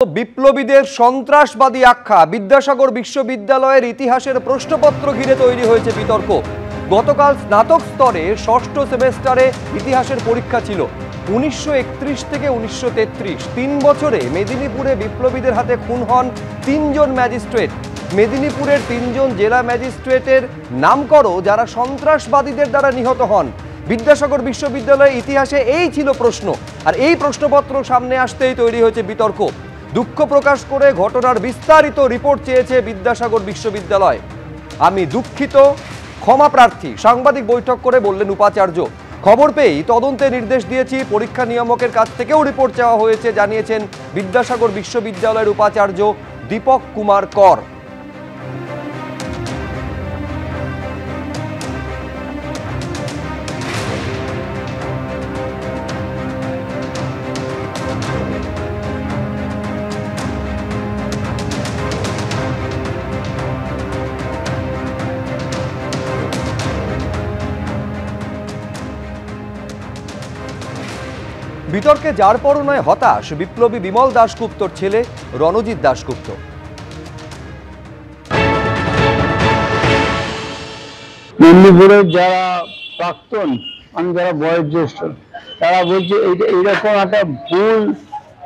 বিপ্লবীদের সন্ত্রাসবাদী আখ্যা বিদ্যাসাগর বিশ্ববিদ্যালয়ের ইতিহাসের প্রশ্নপত্র ঘিরে তৈরি হয়েছে বিতর্ক। গতকাল স্নাতক স্তরে ষষ্ঠ সেমেস্টারে ইতিহাসের পরীক্ষা ছিল। 1931 থেকে 1933 3 বছরে মেদিনীপুরে বিপ্লবীদের হাতে খুন হন 3 জন ম্যাজিস্ট্রেট। মেদিনীপুরের 3 জন জেলা ম্যাজিস্ট্রেটের নাম করো যারা সন্ত্রাসবাদীদের দ্বারা নিহত হন। বিদ্যাসাগর বিশ্ববিদ্যালয়ের ইতিহাসে এই ছিল প্রশ্ন, আর এই প্রশ্নপত্র সামনে আসতেই তৈরি হয়েছে বিতর্ক। দুঃখ প্রকাশ করে ঘটনার বিস্তারিত রিপোর্ট চেয়েছে বিদ্যাসাগর বিশ্ববিদ্যালয়। আমি দুঃখিত, ক্ষমা প্রার্থী, সাংবাদিক বৈঠক করে বললেন উপাচার্য। খবর পেয়েই তদন্তের নির্দেশ দিয়েছি, পরীক্ষা নিয়ামকের কাছ থেকেও রিপোর্ট চাওয়া হয়েছে, জানিয়েছেন বিদ্যাসাগর বিশ্ববিদ্যালয়ের উপাচার্য দীপক কুমার কর। বিতর্কে যার পরও নয় হতাশ বিপ্লবী বিমল দাশগুপ্তর ছেলে রণজিৎ দাশগুপ্ত। মেদিনীপুরের যারা প্রাক্তন মানে যারা বয়োজ্যেষ্ঠ তারা বলছে এইরকম একটা ভুল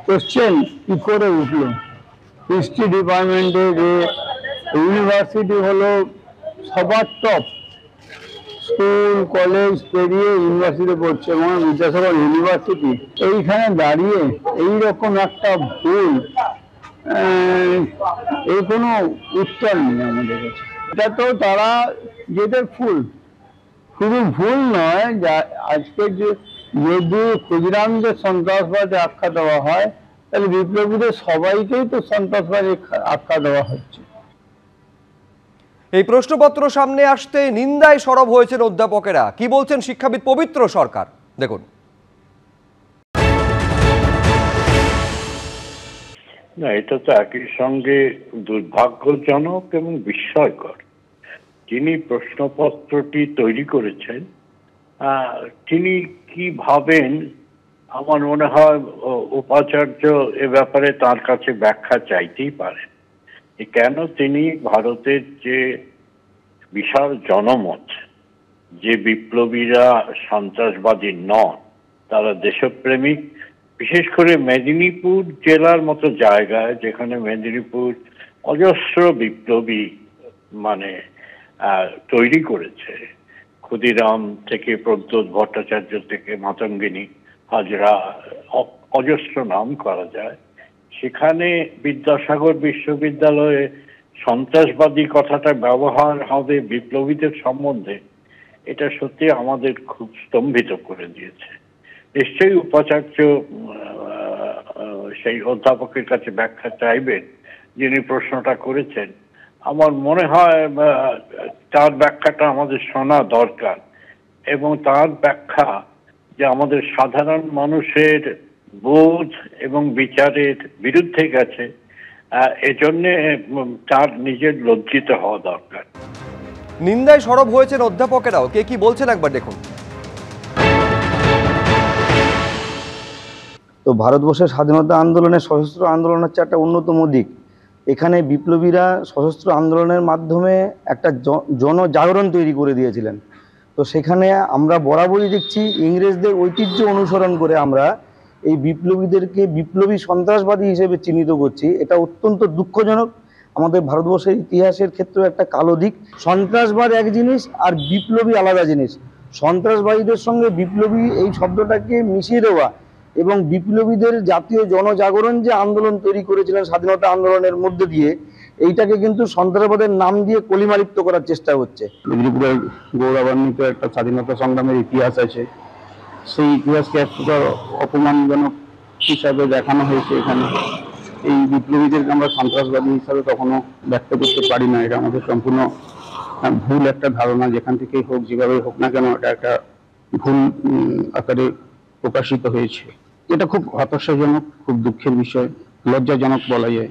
কোশ্চেন কি করে উঠলো। হিস্ট্রি ডিপার্টমেন্টে যে ইউনিভার্সিটি হলো সবার টপ, স্কুল কলেজ পেরিয়ে ইউনিভার্সিটি পড়ছে, মানে বিদ্যাসাগর ইউনিভার্সিটি, এইখানে দাঁড়িয়ে এইরকম একটা ভুল, এই কোনো উত্তর নেই আমাদের কাছে। এটা তো তারা যেটা শুধু ভুল নয়, যা আজকে যদি ক্ষুদিরামদের সন্ত্রাসবাদী আখ্যা দেওয়া হয় তাহলে বিপ্লবীদের সবাইকেই তো সন্ত্রাসবাদী আখ্যা দেওয়া হচ্ছে। এই প্রশ্নপত্র সামনে আসতে নিন্দায় সরব হয়েছেন অধ্যাপকেরা। কি বলছেন শিক্ষাবিদ পবিত্র সরকার, দেখুন। না, এটা তো একই সঙ্গে দুর্ভাগ্যজনক এবং বিস্ময়কর। যিনি প্রশ্নপত্রটি তৈরি করেছেন তিনি কি ভাবেন, আমার মনে হয় উপাচার্য এ ব্যাপারে তার কাছে ব্যাখ্যা চাইতেই পারেন। কেন তিনি ভারতের যে বিশাল জনমত, যে বিপ্লবীরা সন্ত্রাসবাদী নন, তারা দেশপ্রেমিক, বিশেষ করে মেদিনীপুর জেলার মতো জায়গায় যেখানে মেদিনীপুর অজস্র বিপ্লবী মানে তৈরি করেছে, ক্ষুদিরাম থেকে প্রদ্যোৎ ভট্টাচার্য থেকে মাতঙ্গিনী হাজরা, অজস্র নাম করা যায়। সেখানে বিদ্যাসাগর বিশ্ববিদ্যালয়ে সন্ত্রাসবাদী কথাটা ব্যবহার হবে বিপ্লবীদের সম্বন্ধে, এটা সত্যি আমাদের খুব স্তম্ভিত করে দিয়েছে। নিশ্চয়ই উপাচার্য সেই অধ্যাপকের কাছে ব্যাখ্যা চাইবেন যিনি প্রশ্নটা করেছেন। আমার মনে হয় তার ব্যাখ্যাটা আমাদের শোনা দরকার, এবং তার ব্যাখ্যা যে আমাদের সাধারণ মানুষের বোধ এবং বিচারের বিরুদ্ধে গেছে, এজন্য তার নিজের লজ্জিত হওয়া দরকার। নিন্দায় সরব হয়েছেন অধ্যাপকেরাও, কে কি বলছেন একবার দেখুন। তো ভারতবর্ষের স্বাধীনতা আন্দোলনের সশস্ত্র আন্দোলন হচ্ছে একটা অন্যতম দিক। এখানে বিপ্লবীরা সশস্ত্র আন্দোলনের মাধ্যমে একটা জনজাগরণ তৈরি করে দিয়েছিলেন। তো সেখানে আমরা বরাবরই দেখছি ইংরেজদের ঐতিহ্য অনুসরণ করে আমরা এই বিপ্লবীদেরকে বিপ্লবী সন্ত্রাসবাদী হিসেবে চিহ্নিত করছি। এটা অত্যন্ত দুঃখজনক। আমাদের ভারতবর্ষের ইতিহাসের ক্ষেত্রে একটা কালো দিক। সন্ত্রাসবাদ এক জিনিস আর বিপ্লবী আলাদা জিনিস। সন্ত্রাসবাদীদের সঙ্গে বিপ্লবী এই শব্দটাকে মিশিয়ে দেওয়া এবং বিপ্লবীদের জাতীয় জনজাগরণ যে আন্দোলন তৈরি করেছিলেন স্বাধীনতা আন্দোলনের মধ্যে দিয়ে, এইটাকে কিন্তু সন্ত্রাসবাদের নাম দিয়ে কলিমালিপ্ত করার চেষ্টা হচ্ছে। মেদিনীপুরের গৌরবান্বিত একটা স্বাধীনতা সংগ্রামের ইতিহাস আছে, সেই ইতিহাসকে একটা অপমানজনক হিসাবে দেখানো হয়েছে এখানে। এই বিপ্লবীদেরকে আমরা সন্ত্রাসবাদী হিসাবে কখনো ব্যক্ত করতে পারি না। এটা আমাদের সম্পূর্ণ ভুল একটা ধারণা, যেখান থেকেই হোক, যেভাবেই হোক না কেন, এটা একটা ভুল আকারে প্রকাশিত হয়েছে। এটা খুব হতাশাজনক, খুব দুঃখের বিষয়, লজ্জাজনক বলা যায়।